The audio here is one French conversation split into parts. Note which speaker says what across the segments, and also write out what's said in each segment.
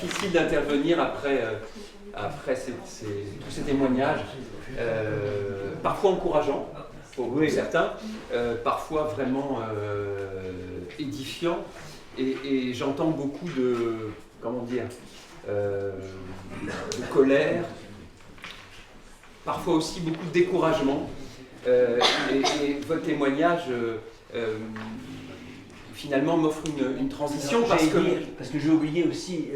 Speaker 1: difficile d'intervenir après tous ces témoignages, parfois encourageants pour certains, parfois vraiment édifiants, et j'entends beaucoup de, comment dire, de colère, parfois aussi beaucoup de découragement, et votre témoignage finalement m'offre une transition parce que
Speaker 2: j'ai oublié aussi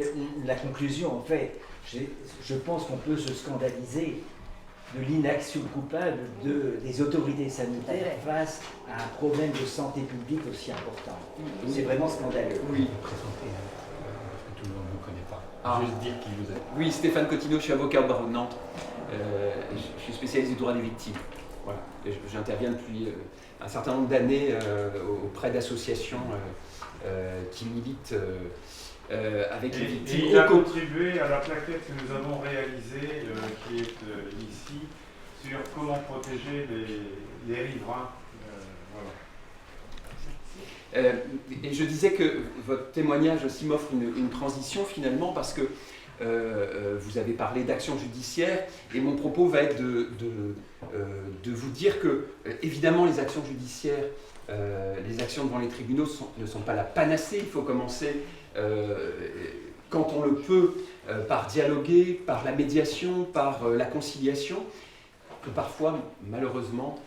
Speaker 2: la conclusion. En fait, je pense qu'on peut se scandaliser de l'inaction coupable des autorités sanitaires face à un problème de santé publique aussi important. C'est vraiment scandaleux.
Speaker 1: Oui.
Speaker 3: Présenter, parce que tout le monde ne vous connaît pas.
Speaker 1: Ah.
Speaker 3: Juste dire qui vous êtes.
Speaker 1: Oui, Stéphane Cottineau, je suis avocat au barreau de Nantes. Je suis spécialiste du droit des victimes. Voilà. J'interviens depuis un certain nombre d'années auprès d'associations qui militent avec les victimes.
Speaker 4: Et il a contribué à la plaquette que nous avons réalisée, qui est ici, sur comment protéger les riverains. Voilà.
Speaker 1: Et je disais que votre témoignage aussi m'offre une transition finalement parce que vous avez parlé d'action judiciaire et mon propos va être de vous dire que évidemment les actions judiciaires, les actions devant les tribunaux ne sont pas la panacée. Il faut commencer quand on le peut par dialoguer, par la médiation, par la conciliation, que parfois malheureusement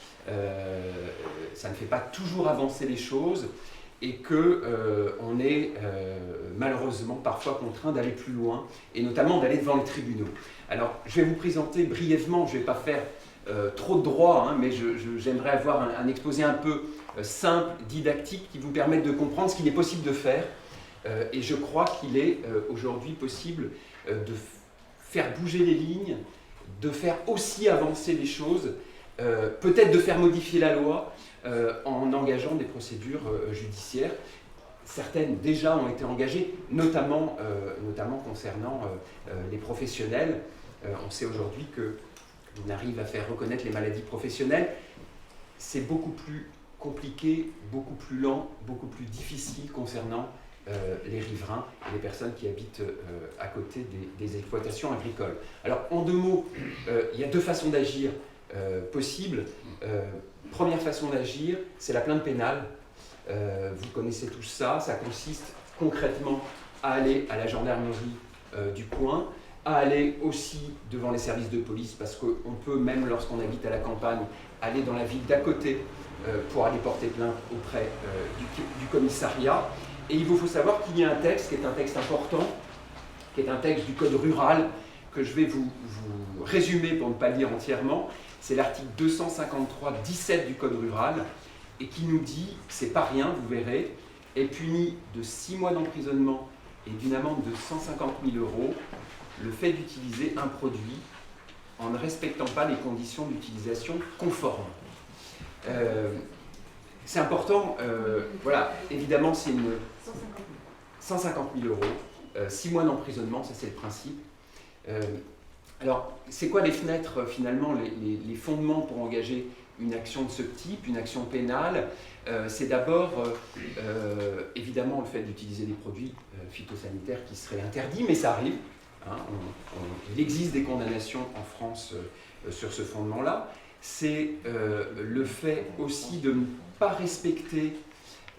Speaker 1: ça ne fait pas toujours avancer les choses et qu'on est malheureusement parfois contraint d'aller plus loin et notamment d'aller devant les tribunaux. Alors je vais vous présenter brièvement, je ne vais pas faire trop de droit, mais j'aimerais avoir un exposé un peu simple, didactique, qui vous permette de comprendre ce qu'il est possible de faire. Et je crois qu'il est aujourd'hui possible de faire bouger les lignes, de faire aussi avancer les choses, peut-être de faire modifier la loi en engageant des procédures judiciaires. Certaines déjà ont été engagées, notamment concernant les professionnels. On sait aujourd'hui qu'on arrive à faire reconnaître les maladies professionnelles. C'est beaucoup plus compliqué, beaucoup plus lent, beaucoup plus difficile concernant les riverains et les personnes qui habitent à côté des exploitations agricoles. Alors, en deux mots, il y a deux façons d'agir possibles. Première façon d'agir, c'est la plainte pénale. Vous connaissez tous ça. Ça consiste concrètement à aller à la gendarmerie du coin, à aller aussi devant les services de police, parce qu'on peut, même lorsqu'on habite à la campagne, aller dans la ville d'à côté pour aller porter plainte auprès du commissariat. Et il vous faut savoir qu'il y a un texte qui est un texte important, qui est un texte du Code rural, que je vais vous résumer pour ne pas le lire entièrement. C'est l'article 253-17 du Code rural, et qui nous dit, c'est pas rien, vous verrez, est puni de 6 mois d'emprisonnement et d'une amende de 150 000 € le fait d'utiliser un produit en ne respectant pas les conditions d'utilisation conformes. C'est important, voilà, évidemment c'est 150 000 €, 6 mois d'emprisonnement, ça c'est le principe. Alors, c'est quoi les fenêtres finalement, les fondements pour engager une action de ce type, une action pénale? C'est d'abord évidemment le fait d'utiliser des produits phytosanitaires qui seraient interdits, mais ça arrive. Il existe des condamnations en France sur ce fondement-là. C'est le fait aussi de ne pas respecter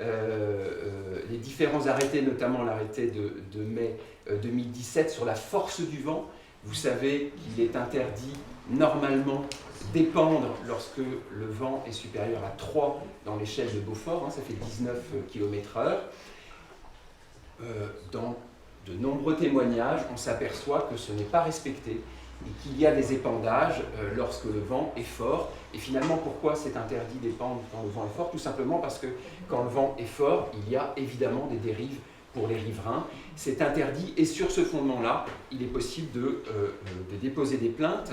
Speaker 1: les différents arrêtés, notamment l'arrêté de mai 2017 sur la force du vent. Vous savez qu'il est interdit normalement d'épandre lorsque le vent est supérieur à 3 dans l'échelle de Beaufort, ça fait 19 km/h. Dans de nombreux témoignages, on s'aperçoit que ce n'est pas respecté et qu'il y a des épandages lorsque le vent est fort. Et finalement, pourquoi c'est interdit d'épandre quand le vent est fort? Tout simplement parce que quand le vent est fort, il y a évidemment des dérives pour les riverains. C'est interdit et sur ce fondement-là, il est possible de déposer des plaintes.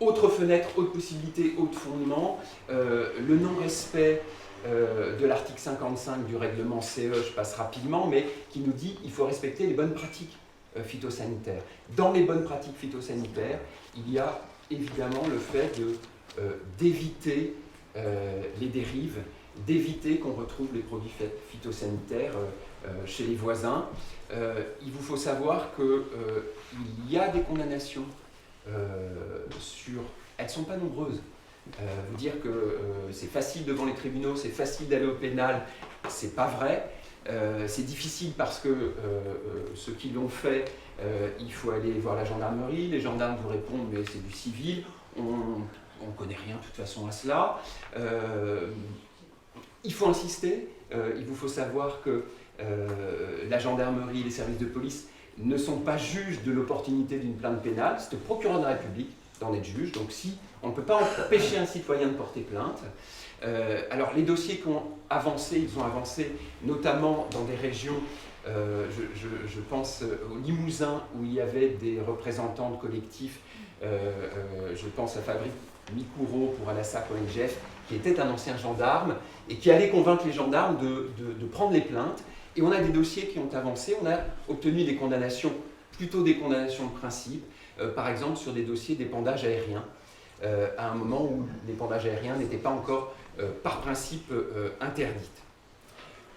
Speaker 1: Autre fenêtre, autre possibilité, autre fondement, le non-respect de l'article 55 du règlement CE, je passe rapidement, mais qui nous dit qu'il faut respecter les bonnes pratiques phytosanitaires. Dans les bonnes pratiques phytosanitaires, il y a évidemment le fait d'éviter les dérives d'éviter qu'on retrouve les produits phytosanitaires chez les voisins. Il vous faut savoir qu'il y a des condamnations elles ne sont pas nombreuses. Vous dire que c'est facile devant les tribunaux, c'est facile d'aller au pénal, c'est pas vrai. C'est difficile parce que ceux qui l'ont fait, il faut aller voir la gendarmerie, les gendarmes vous répondent mais c'est du civil, on ne connaît rien de toute façon à cela. Il faut insister, il vous faut savoir que la gendarmerie et les services de police ne sont pas juges de l'opportunité d'une plainte pénale, c'est le procureur de la République d'en être juge, donc si on ne peut pas empêcher un citoyen de porter plainte. Alors les dossiers qui ont avancé, ils ont avancé notamment dans des régions, je pense au Limousin où il y avait des représentants de collectifs, je pense à Fabrice Micoureau pour Alassac ONGF, qui était un ancien gendarme et qui allait convaincre les gendarmes de prendre les plaintes. Et on a des dossiers qui ont avancé, on a obtenu des condamnations, plutôt des condamnations de principe, par exemple sur des dossiers d'épandage aérien, à un moment où l'épandage aérien n'était pas encore par principe interdite.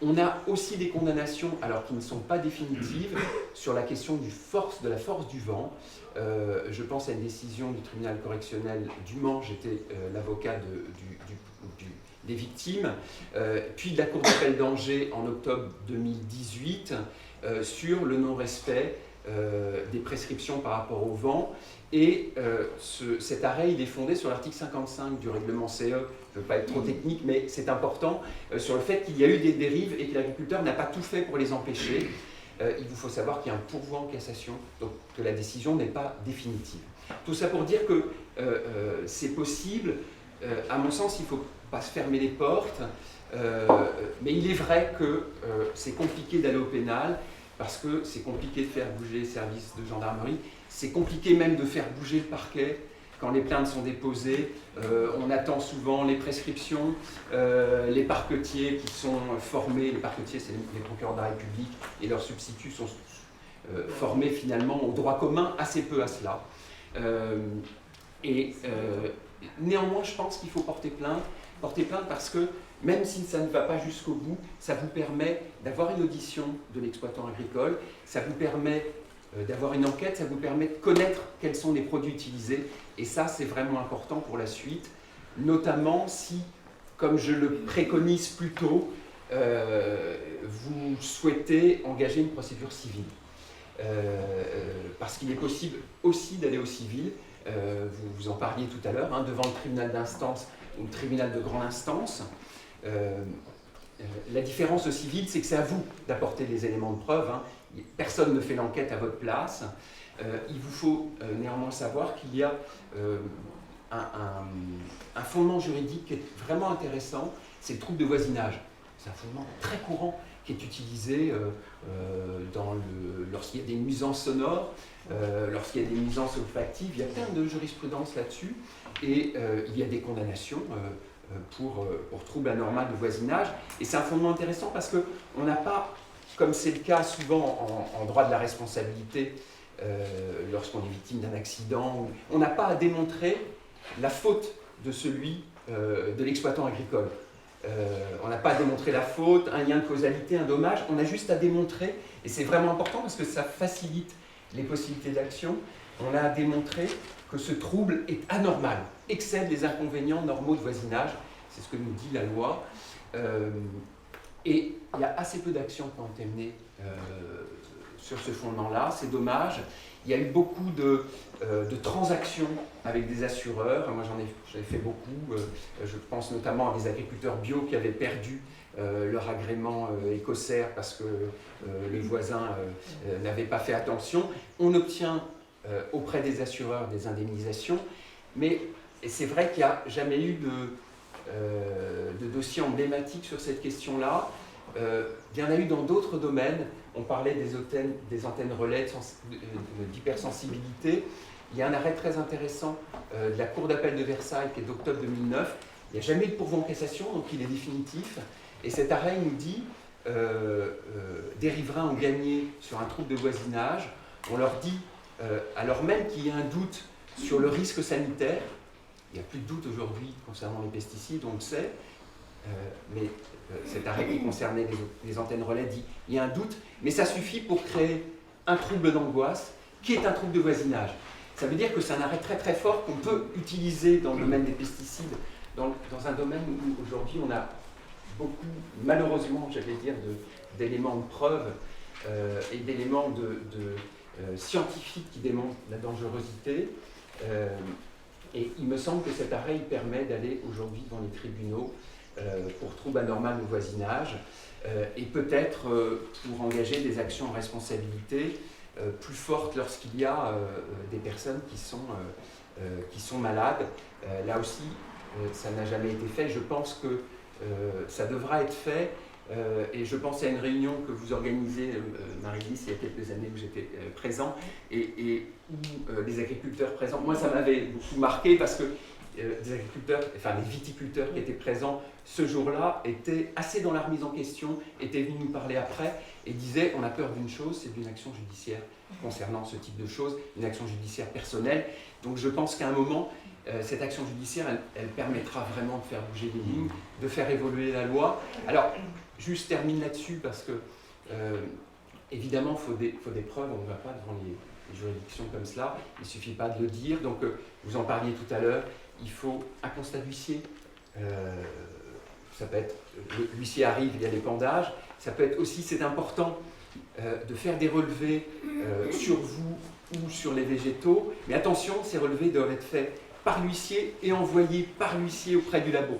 Speaker 1: On a aussi des condamnations, alors qui ne sont pas définitives, sur la question de la force du vent. Je pense à une décision du tribunal correctionnel du Mans, j'étais l'avocat des victimes, puis de la Cour d'appel d'Angers en octobre 2018 sur le non-respect des prescriptions par rapport au vent. Et cet arrêt, il est fondé sur l'article 55 du règlement CE, je ne veux pas être trop technique, mais c'est important, sur le fait qu'il y a eu des dérives et que l'agriculteur n'a pas tout fait pour les empêcher. Il vous faut savoir qu'il y a un pourvoi en cassation, donc que la décision n'est pas définitive. Tout ça pour dire que c'est possible. À mon sens, il ne faut pas se fermer les portes, mais il est vrai que c'est compliqué d'aller au pénal, parce que c'est compliqué de faire bouger les services de gendarmerie, c'est compliqué même de faire bouger le parquet quand les plaintes sont déposées. On attend souvent les prescriptions, les parquetiers qui sont formés, les parquetiers c'est les procureurs de la République et leurs substituts sont formés finalement au droit commun assez peu à cela. Néanmoins je pense qu'il faut porter plainte parce que même si ça ne va pas jusqu'au bout, ça vous permet d'avoir une audition de l'exploitant agricole, ça vous permet d'avoir une enquête, ça vous permet de connaître quels sont les produits utilisés. Et ça, c'est vraiment important pour la suite, notamment si, comme je le préconise plus tôt, vous souhaitez engager une procédure civile. Parce qu'il est possible aussi d'aller au civil, vous en parliez tout à l'heure, hein, devant le tribunal d'instance ou le tribunal de grande instance. La différence au civil, c'est que c'est à vous d'apporter les éléments de preuve. Hein. Personne ne fait l'enquête à votre place. Il vous faut néanmoins savoir qu'il y a un fondement juridique qui est vraiment intéressant, c'est le trouble de voisinage. C'est un fondement très courant qui est utilisé lorsqu'il y a des nuisances sonores, lorsqu'il y a des nuisances olfactives. Il y a plein de jurisprudence là-dessus et il y a des condamnations pour trouble anormal de voisinage. Et c'est un fondement intéressant parce qu'on n'a pas, comme c'est le cas souvent en droit de la responsabilité, lorsqu'on est victime d'un accident, on n'a pas à démontrer la faute de l'exploitant agricole. On n'a pas à démontrer la faute, un lien de causalité, un dommage, on a juste à démontrer, et c'est vraiment important parce que ça facilite les possibilités d'action, on a à démontrer que ce trouble est anormal, excède les inconvénients normaux de voisinage, c'est ce que nous dit la loi. Et il y a assez peu d'actions qui ont été menées sur ce fondement-là, c'est dommage. Il y a eu beaucoup de transactions avec des assureurs, moi j'en ai fait beaucoup, je pense notamment à des agriculteurs bio qui avaient perdu leur agrément écossaire parce que les voisins n'avaient pas fait attention. On obtient auprès des assureurs des indemnisations, mais c'est vrai qu'il n'y a jamais eu de dossier emblématique sur cette question-là. Il y en a eu dans d'autres domaines. On parlait des antennes relais d'hypersensibilité. Il y a un arrêt très intéressant de la Cour d'appel de Versailles qui est d'octobre 2009. Il n'y a jamais eu de pourvoi en cassation, donc il est définitif. Et cet arrêt nous dit des riverains ont gagné sur un trouble de voisinage. On leur dit, alors même qu'il y a un doute sur le risque sanitaire, il n'y a plus de doute aujourd'hui concernant les pesticides, on le sait, mais cet arrêt qui concernait les antennes relais dit il y a un doute, mais ça suffit pour créer un trouble d'angoisse qui est un trouble de voisinage. Ça veut dire que c'est un arrêt très très fort qu'on peut utiliser dans le domaine des pesticides, dans un domaine où aujourd'hui on a beaucoup, malheureusement, j'allais dire, d'éléments de preuve et d'éléments scientifiques qui démontrent la dangerosité. Et il me semble que cet arrêt il permet d'aller aujourd'hui devant les tribunaux pour trouble anormal au voisinage et peut-être pour engager des actions en responsabilité plus fortes lorsqu'il y a des personnes qui sont malades. Là aussi, ça n'a jamais été fait. Je pense que ça devra être fait. Et je pense à une réunion que vous organisez, Marie-Lise, il y a quelques années où j'étais présent, et où les agriculteurs présents, moi ça m'avait beaucoup marqué parce que les agriculteurs, enfin les viticulteurs qui étaient présents ce jour-là étaient assez dans la remise en question, étaient venus nous parler après et disaient on a peur d'une chose, c'est d'une action judiciaire concernant ce type de choses, une action judiciaire personnelle. Donc je pense qu'à un moment, cette action judiciaire, elle permettra vraiment de faire bouger les lignes, de faire évoluer la loi. Alors, juste termine là-dessus parce que, évidemment, il faut des preuves, on ne va pas devant les juridictions comme cela, il ne suffit pas de le dire. Donc, vous en parliez tout à l'heure, il faut un constat d'huissier. Ça peut être, l'huissier arrive, il y a l'épandage. Ça peut être aussi, c'est important, de faire des relevés sur vous ou sur les végétaux. Mais attention, ces relevés doivent être faits par l'huissier et envoyés par l'huissier auprès du labo.